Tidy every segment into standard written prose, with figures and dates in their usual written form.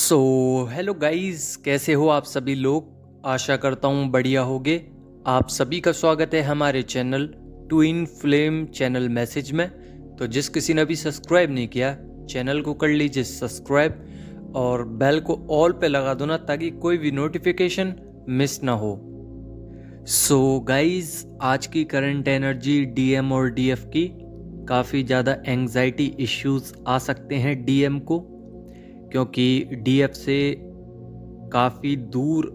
So hello guys, कैसे हो आप सभी लोग। आशा करता हूँ बढ़िया होगे। आप सभी का स्वागत है हमारे channel twin flame channel message में। तो जिस किसी ने अभी सब्सक्राइब नहीं किया, चैनल को कर लीजिए सब्सक्राइब और बेल को ऑल पे लगा दो ना, ताकि कोई भी नोटिफिकेशन मिस ना हो। सो गाइस, आज की करंट एनर्जी डीएम और डीएफ की काफ़ी ज़्यादा एंग्जाइटी इश्यूज आ सकते हैं डीएम को, क्योंकि डीएफ से काफ़ी दूर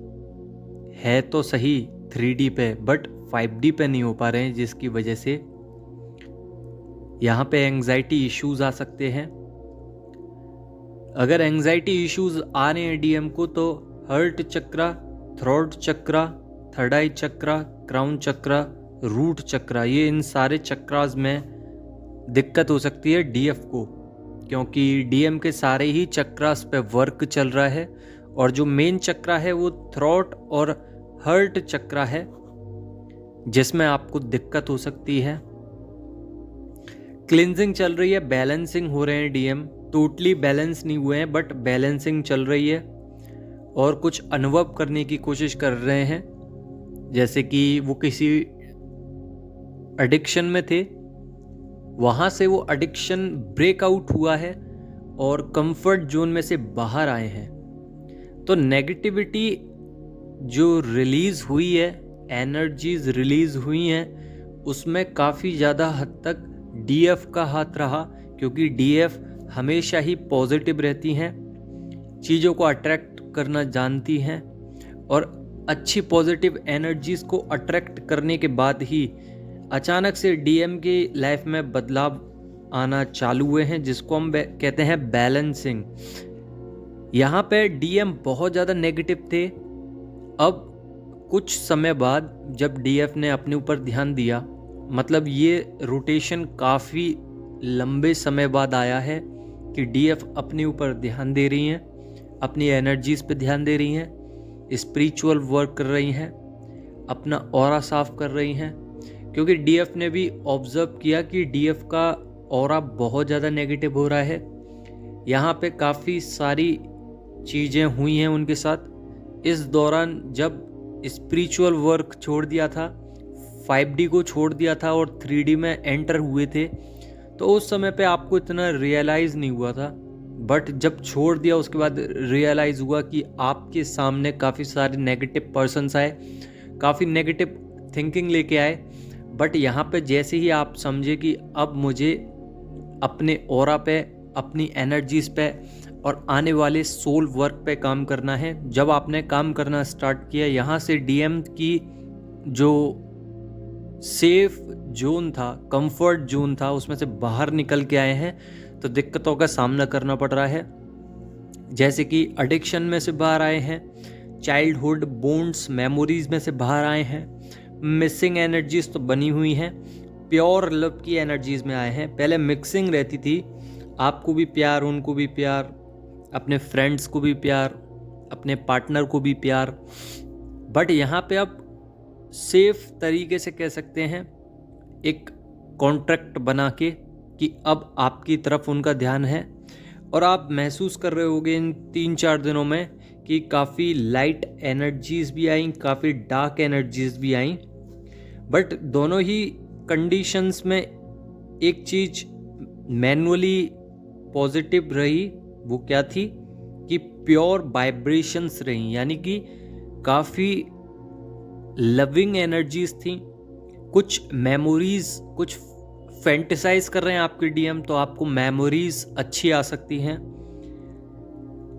है तो सही 3D पे, बट 5D पे नहीं हो पा रहे हैं, जिसकी वजह से यहाँ पे एंग्जाइटी इश्यूज आ सकते हैं। अगर एंग्जाइटी इश्यूज आ रहे हैं डीएम को, तो हर्ट चक्रा, थ्रोट चक्रा, थर्ड आई चक्रा, क्राउन चक्रा, रूट चक्रा, ये इन सारे चक्रास में दिक्कत हो सकती है डीएफ को, क्योंकि डीएम के सारे ही चक्रास पे वर्क चल रहा है। और जो मेन चक्रा है वो थ्रोट और हर्ट चक्रा है, जिसमें आपको दिक्कत हो सकती है। क्लिनजिंग चल रही है, बैलेंसिंग हो रहे हैं डीएम, टोटली बैलेंस नहीं हुए हैं बट बैलेंसिंग चल रही है और कुछ अनुभव करने की कोशिश कर रहे हैं, जैसे कि वो किसी एडिक्शन में थे, वहाँ से वो एडिक्शन ब्रेकआउट हुआ है और कंफर्ट जोन में से बाहर आए हैं। तो नेगेटिविटी जो रिलीज़ हुई है, एनर्जीज रिलीज़ हुई हैं, उसमें काफ़ी ज़्यादा हद तक डीएफ का हाथ रहा, क्योंकि डीएफ हमेशा ही पॉजिटिव रहती हैं, चीज़ों को अट्रैक्ट करना जानती हैं और अच्छी पॉजिटिव एनर्जीज को अट्रैक्ट करने के बाद ही अचानक से डीएम की लाइफ में बदलाव आना चालू हुए हैं, जिसको हम कहते हैं बैलेंसिंग। यहाँ पे डीएम बहुत ज़्यादा नेगेटिव थे। अब कुछ समय बाद जब डीएफ ने अपने ऊपर ध्यान दिया, मतलब ये रोटेशन काफ़ी लंबे समय बाद आया है कि डीएफ अपने ऊपर ध्यान दे रही हैं, अपनी एनर्जीज पे ध्यान दे रही हैं, स्पिरिचुअल वर्क कर रही हैं, अपना ऑरा साफ कर रही हैं, क्योंकि डीएफ ने भी ऑब्जर्व किया कि डीएफ का ऑरा बहुत ज़्यादा नेगेटिव हो रहा है। यहाँ पे काफ़ी सारी चीज़ें हुई हैं उनके साथ इस दौरान, जब स्पिरिचुअल वर्क छोड़ दिया था, 5D को छोड़ दिया था और 3D में एंटर हुए थे, तो उस समय पे आपको इतना रियलाइज़ नहीं हुआ था, बट जब छोड़ दिया उसके बाद रियलाइज़ हुआ कि आपके सामने काफ़ी सारे नेगेटिव पर्सन्स आए, काफ़ी नेगेटिव थिंकिंग लेके आए। बट यहाँ पे जैसे ही आप समझे कि अब मुझे अपने ऑरा पे, अपनी एनर्जीज पे और आने वाले सोल वर्क पे काम करना है, जब आपने काम करना स्टार्ट किया, यहाँ से डीएम की जो सेफ जोन था, कंफर्ट जोन था, उसमें से बाहर निकल के आए हैं, तो दिक्कतों का सामना करना पड़ रहा है। जैसे कि एडिक्शन में से बाहर आए हैं, चाइल्डहुड बॉन्ड्स मेमोरीज में से बाहर आए हैं, मिसिंग एनर्जीज तो बनी हुई हैं, प्योर लव की एनर्जीज में आए हैं। पहले मिक्सिंग रहती थी, आपको भी प्यार, उनको भी प्यार, अपने फ्रेंड्स को भी प्यार, अपने पार्टनर को भी प्यार, बट यहाँ पे अब सेफ तरीके से कह सकते हैं, एक कॉन्ट्रैक्ट बना के कि अब आपकी तरफ उनका ध्यान है। और आप महसूस कर रहे होगे इन 3-4 दिनों में कि काफ़ी लाइट एनर्जीज भी आई, काफ़ी डार्क एनर्जीज भी आई, बट दोनों ही कंडीशंस में एक चीज़ मैनुअली पॉजिटिव रही, वो क्या थी कि प्योर वाइब्रेशंस रही, यानी कि काफ़ी लविंग एनर्जीज थी। कुछ मेमोरीज, कुछ फैंटेसाइज कर रहे हैं आपके डीएम, तो आपको मेमोरीज अच्छी आ सकती हैं।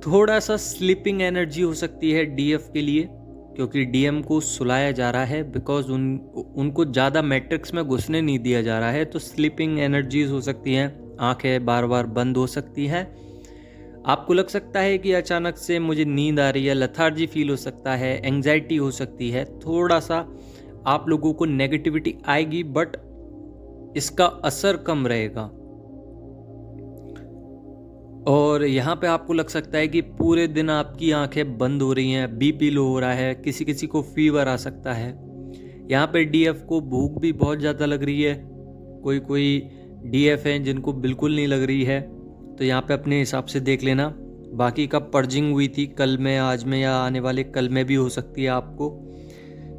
थोड़ा सा स्लीपिंग एनर्जी हो सकती है डीएफ के लिए, क्योंकि डीएम को सुलाया जा रहा है, बिकॉज उनको ज़्यादा मैट्रिक्स में घुसने नहीं दिया जा रहा है, तो स्लीपिंग एनर्जीज हो सकती हैं, आंखें बार बार बंद हो सकती हैं। आपको लग सकता है कि अचानक से मुझे नींद आ रही है, लथार्जी फील हो सकता है, एंग्जाइटी हो सकती है, थोड़ा सा आप लोगों को नेगेटिविटी आएगी, बट इसका असर कम रहेगा। और यहाँ पे आपको लग सकता है कि पूरे दिन आपकी आंखें बंद हो रही हैं, बीपी लो हो रहा है, किसी किसी को फीवर आ सकता है। यहाँ पे डीएफ को भूख भी बहुत ज़्यादा लग रही है, कोई कोई डीएफ हैं जिनको बिल्कुल नहीं लग रही है, तो यहाँ पे अपने हिसाब से देख लेना। बाकी का पर्जिंग हुई थी कल में, आज में या आने वाले कल में भी हो सकती है आपको,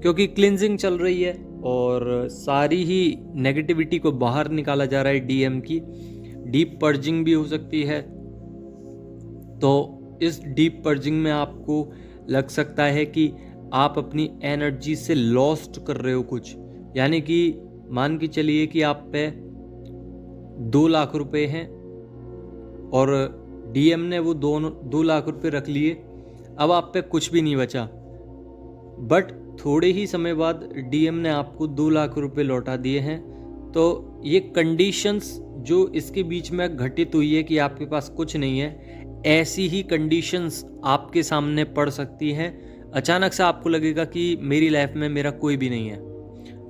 क्योंकि क्लिनजिंग चल रही है और सारी ही नेगेटिविटी को बाहर निकाला जा रहा है डीएम की। डीप पर्जिंग भी हो सकती है। तो इस डीप पर्जिंग में आपको लग सकता है कि आप अपनी एनर्जी से लॉस्ट कर रहे हो कुछ, यानी कि मान के चलिए कि आप पे 2 लाख रुपए हैं और डीएम ने वो 2 लाख रुपए रख लिए, अब आप पे कुछ भी नहीं बचा। बट थोड़े ही समय बाद डीएम ने आपको 2 लाख रुपए लौटा दिए हैं। तो ये कंडीशंस जो इसके बीच में घटित हुई है कि आपके पास कुछ नहीं है, ऐसी ही कंडीशंस आपके सामने पड़ सकती हैं। अचानक से आपको लगेगा कि मेरी लाइफ में मेरा कोई भी नहीं है।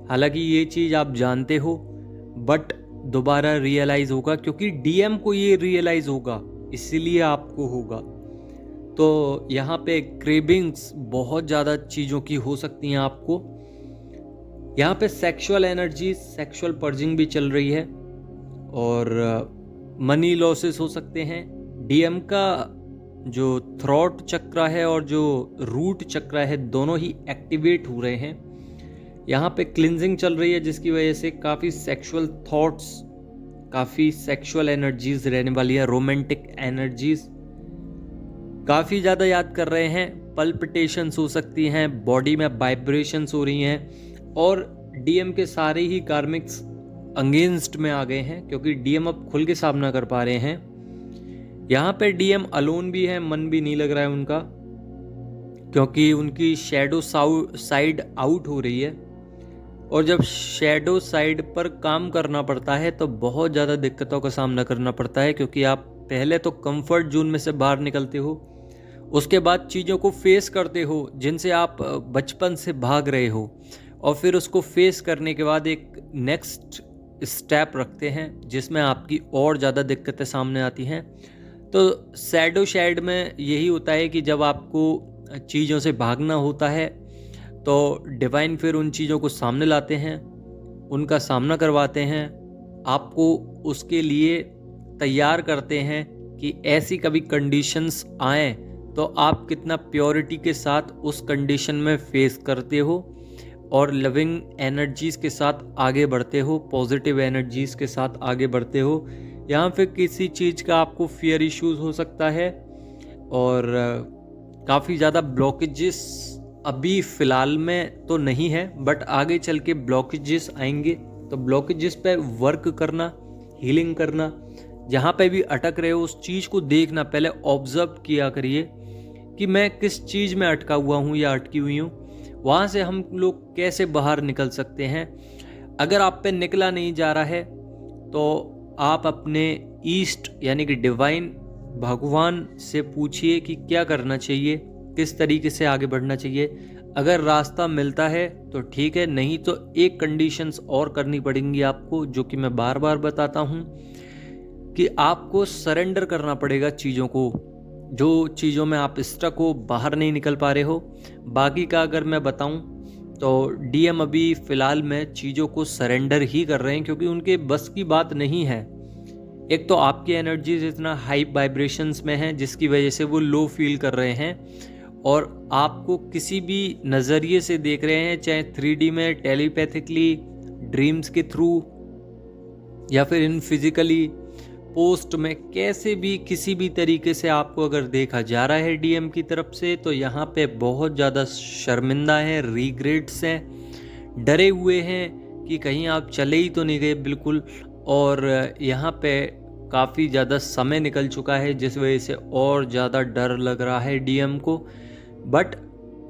हालांकि ये चीज़ आप जानते हो, बट दोबारा रियलाइज़ होगा, क्योंकि डीएम को ये रियलाइज़ होगा, इसीलिए आपको होगा। तो यहाँ पे क्रेविंग्स बहुत ज़्यादा चीज़ों की हो सकती हैं आपको। यहाँ पे सेक्सुअल एनर्जी, सेक्सुअल पर्जिंग भी चल रही है और मनी लॉसेस हो सकते हैं। डीएम का जो थ्रॉट चक्र है और जो रूट चक्र है, दोनों ही एक्टिवेट हो रहे हैं। यहाँ पे क्लिनजिंग चल रही है, जिसकी वजह से काफ़ी सेक्सुअल थॉट्स, काफ़ी सेक्सुअल एनर्जीज रहने वाली है, रोमांटिक एनर्जीज काफ़ी ज़्यादा याद कर रहे हैं। पल्पिटेशंस हो सकती हैं, बॉडी में वाइब्रेशंस हो रही हैं और डीएम के सारे ही कार्मिक्स अगेंस्ट में आ गए हैं, क्योंकि डीएम अब खुल के सामना कर पा रहे हैं। यहाँ पे डीएम अलोन भी है, मन भी नहीं लग रहा है उनका, क्योंकि उनकी शैडो साइड आउट हो रही है और जब शैडो साइड पर काम करना पड़ता है तो बहुत ज़्यादा दिक्कतों का सामना करना पड़ता है, क्योंकि आप पहले तो कंफर्ट जोन में से बाहर निकलते हो, उसके बाद चीज़ों को फेस करते हो जिनसे आप बचपन से भाग रहे हो, और फिर उसको फेस करने के बाद एक नेक्स्ट स्टेप रखते हैं जिसमें आपकी और ज़्यादा दिक्कतें सामने आती हैं। तो शैडो साइड में यही होता है कि जब आपको चीज़ों से भागना होता है तो डिवाइन फिर उन चीज़ों को सामने लाते हैं, उनका सामना करवाते हैं, आपको उसके लिए तैयार करते हैं कि ऐसी कभी कंडीशंस आएँ तो आप कितना प्योरिटी के साथ उस कंडीशन में फेस करते हो और लविंग एनर्जीज़ के साथ आगे बढ़ते हो, पॉजिटिव एनर्जीज़ के साथ आगे बढ़ते हो। यहाँ पे किसी चीज़ का आपको फियर इश्यूज हो सकता है और काफ़ी ज़्यादा ब्लॉकेजेस अभी फ़िलहाल में तो नहीं है, बट आगे चल के ब्लॉकेजेस आएंगे। तो ब्लॉकेजेस पे वर्क करना, हीलिंग करना, जहाँ पे भी अटक रहे हो उस चीज़ को देखना, पहले ऑब्जर्व किया करिए कि मैं किस चीज़ में अटका हुआ हूँ या अटकी हुई हूँ, वहाँ से हम लोग कैसे बाहर निकल सकते हैं। अगर आप पे निकला नहीं जा रहा है तो आप अपने ईस्ट यानी कि डिवाइन भगवान से पूछिए कि क्या करना चाहिए, किस तरीके से आगे बढ़ना चाहिए। अगर रास्ता मिलता है तो ठीक है, नहीं तो एक कंडीशंस और करनी पड़ेंगी आपको, जो कि मैं बार बार बताता हूँ कि आपको सरेंडर करना पड़ेगा चीज़ों को, जो चीज़ों में आप स्टक हो, बाहर नहीं निकल पा रहे हो। बाकी का अगर मैं बताऊं तो डीएम अभी फ़िलहाल में चीज़ों को सरेंडर ही कर रहे हैं, क्योंकि उनके बस की बात नहीं है। एक तो आपकी एनर्जीज इतना हाई वाइब्रेशंस में हैं जिसकी वजह से वो लो फील कर रहे हैं और आपको किसी भी नज़रिए से देख रहे हैं, चाहे 3D में, टेलीपैथिकली, ड्रीम्स के थ्रू या फिर इन फिजिकली, पोस्ट में, कैसे भी किसी भी तरीके से आपको अगर देखा जा रहा है डीएम की तरफ से, तो यहाँ पे बहुत ज़्यादा शर्मिंदा है, रिग्रेट्स हैं, डरे हुए हैं कि कहीं आप चले ही तो नहीं गए बिल्कुल। और यहाँ पे काफ़ी ज़्यादा समय निकल चुका है जिस वजह से और ज़्यादा डर लग रहा है डीएम को। बट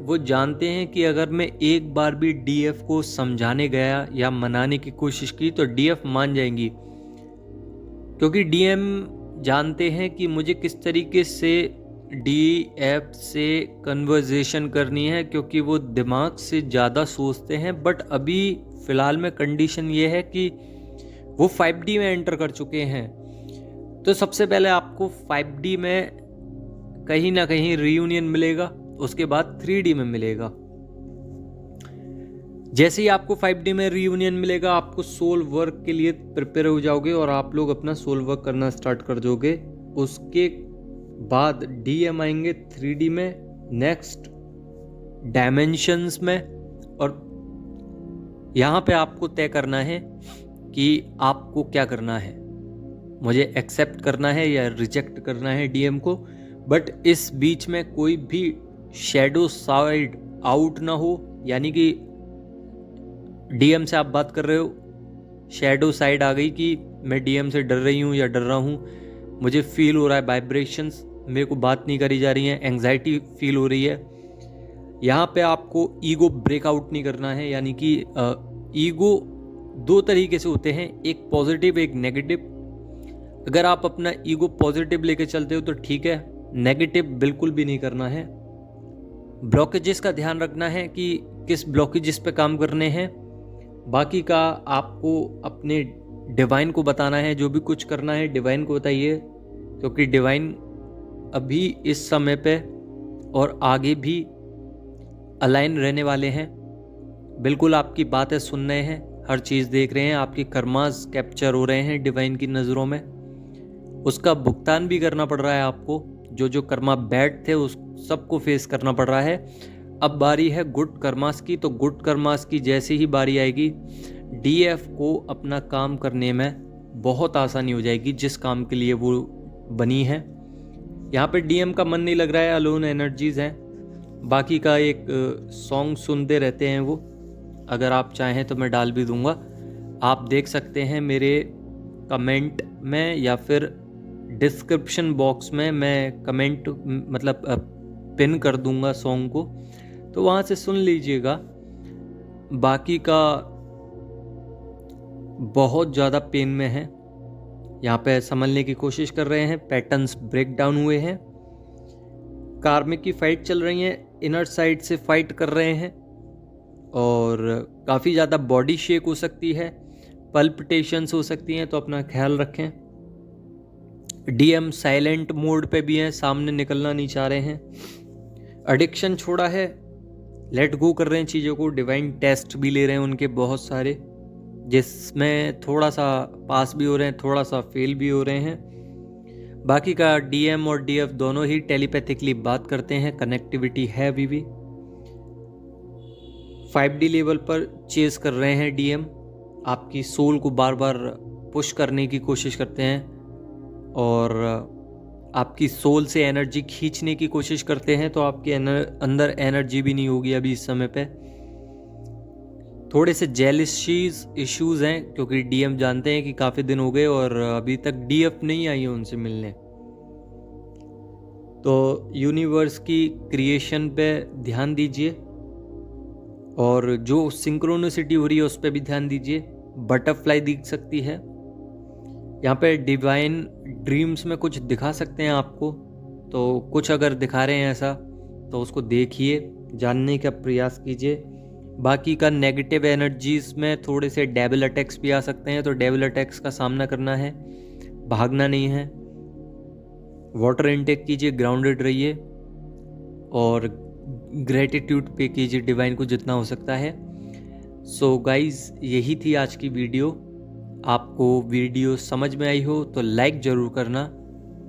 वो जानते हैं कि अगर मैं एक बार भी डीएफ को समझाने गया या मनाने की कोशिश की तो डीएफ मान जाएंगी, क्योंकि डीएम जानते हैं कि मुझे किस तरीके से डीएफ से कन्वर्जेशन करनी है, क्योंकि वो दिमाग से ज़्यादा सोचते हैं। बट अभी फ़िलहाल में कंडीशन ये है कि वो 5D में एंटर कर चुके हैं। तो सबसे पहले आपको 5D में कहीं ना कहीं रीयूनियन मिलेगा, उसके बाद 3D में मिलेगा। जैसे ही आपको 5D में रीयूनियन मिलेगा, आपको सोल वर्क के लिए प्रिपेयर हो जाओगे और आप लोग अपना सोल वर्क करना स्टार्ट कर दोगे। उसके बाद डीएम आएंगे 3D में, नेक्स्ट डायमेंशंस में, और यहाँ पे आपको तय करना है कि आपको क्या करना है, मुझे एक्सेप्ट करना है या रिजेक्ट करना है डीएम को। बट इस बीच में कोई भी शैडो साइड आउट ना हो, यानी कि डीएम से आप बात कर रहे हो, शैडो साइड आ गई कि मैं डीएम से डर रही हूँ या डर रहा हूँ, मुझे फील हो रहा है वाइब्रेशंस, मेरे को बात नहीं करी जा रही है, एंग्जाइटी फील हो रही है, यहाँ पे आपको ईगो ब्रेकआउट नहीं करना है। यानी कि ईगो दो तरीके से होते हैं, एक पॉजिटिव एक नेगेटिव। अगर आप अपना ईगो पॉजिटिव लेके चलते हो तो ठीक है, नेगेटिव बिल्कुल भी नहीं करना है। ब्लॉकेजेस का ध्यान रखना है कि किस ब्लॉकेजेस पे काम करने हैं, बाकी का आपको अपने डिवाइन को बताना है। जो भी कुछ करना है डिवाइन को बताइए, क्योंकि डिवाइन अभी इस समय पे और आगे भी अलाइन रहने वाले हैं, बिल्कुल आपकी बातें सुन रहे हैं, हर चीज़ देख रहे हैं, आपकी कर्मास कैप्चर हो रहे हैं डिवाइन की नज़रों में। उसका भुगतान भी करना पड़ रहा है आपको, जो जो कर्मा बैड थे उस सबको फेस करना पड़ रहा है। अब बारी है गुड कर्मास की, तो गुड कर्मास की जैसे ही बारी आएगी, डीएफ को अपना काम करने में बहुत आसानी हो जाएगी, जिस काम के लिए वो बनी है। यहाँ पे डीएम का मन नहीं लग रहा है, अलोन एनर्जीज हैं। बाकी का एक सॉन्ग सुनते रहते हैं वो, अगर आप चाहें तो मैं डाल भी दूंगा, आप देख सकते हैं मेरे कमेंट में या फिर डिस्क्रिप्शन बॉक्स में, मैं कमेंट मतलब पिन कर दूंगा सॉन्ग को, तो वहाँ से सुन लीजिएगा। बाकी का बहुत ज़्यादा पेन में है, यहाँ पे संभलने की कोशिश कर रहे हैं, पैटर्न्स ब्रेक डाउन हुए हैं, कार्मिक की फाइट चल रही है, इनर साइड से फाइट कर रहे हैं, और काफ़ी ज़्यादा बॉडी शेक हो सकती है, पल्पिटेशंस हो सकती हैं, तो अपना ख्याल रखें। डीएम साइलेंट मोड पे भी हैं, सामने निकलना नहीं चाह रहे हैं, एडिक्शन छोड़ा है, लेट गो कर रहे हैं चीज़ों को। डिवाइन टेस्ट भी ले रहे हैं उनके बहुत सारे, जिसमें थोड़ा सा पास भी हो रहे हैं, थोड़ा सा फेल भी हो रहे हैं। बाकी का डीएम और डीएफ दोनों ही टेलीपैथिकली बात करते हैं, कनेक्टिविटी है अभी भी। 5D लेवल पर चेस कर रहे हैं डीएम, आपकी सोल को बार बार पुश करने की कोशिश करते हैं, और आपकी सोल से एनर्जी खींचने की कोशिश करते हैं, तो आपके अंदर एनर्जी भी नहीं होगी अभी इस समय पे। थोड़े से जेलसीज इश्यूज हैं, क्योंकि डीएम जानते हैं कि काफ़ी दिन हो गए और अभी तक डीएफ नहीं आई है उनसे मिलने। तो यूनिवर्स की क्रिएशन पे ड्यान दीजिए, और जो सिंक्रोनिसिटी हो रही है उस पर भी ध्यान दीजिए। बटरफ्लाई दिख सकती है यहाँ पे, डिवाइन ड्रीम्स में कुछ दिखा सकते हैं आपको, तो कुछ अगर दिखा रहे हैं ऐसा तो उसको देखिए, जानने का प्रयास कीजिए। बाकी का नेगेटिव एनर्जीज में थोड़े से डेविल अटैक्स भी आ सकते हैं, तो डेविल अटैक्स का सामना करना है, भागना नहीं है। वाटर इनटेक कीजिए, ग्राउंडेड रहिए, और ग्रेटिट्यूड पे कीजिए डिवाइन को जितना हो सकता है। सो गाइज, यही थी आज की वीडियो। आपको वीडियो समझ में आई हो तो लाइक ज़रूर करना।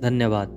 धन्यवाद।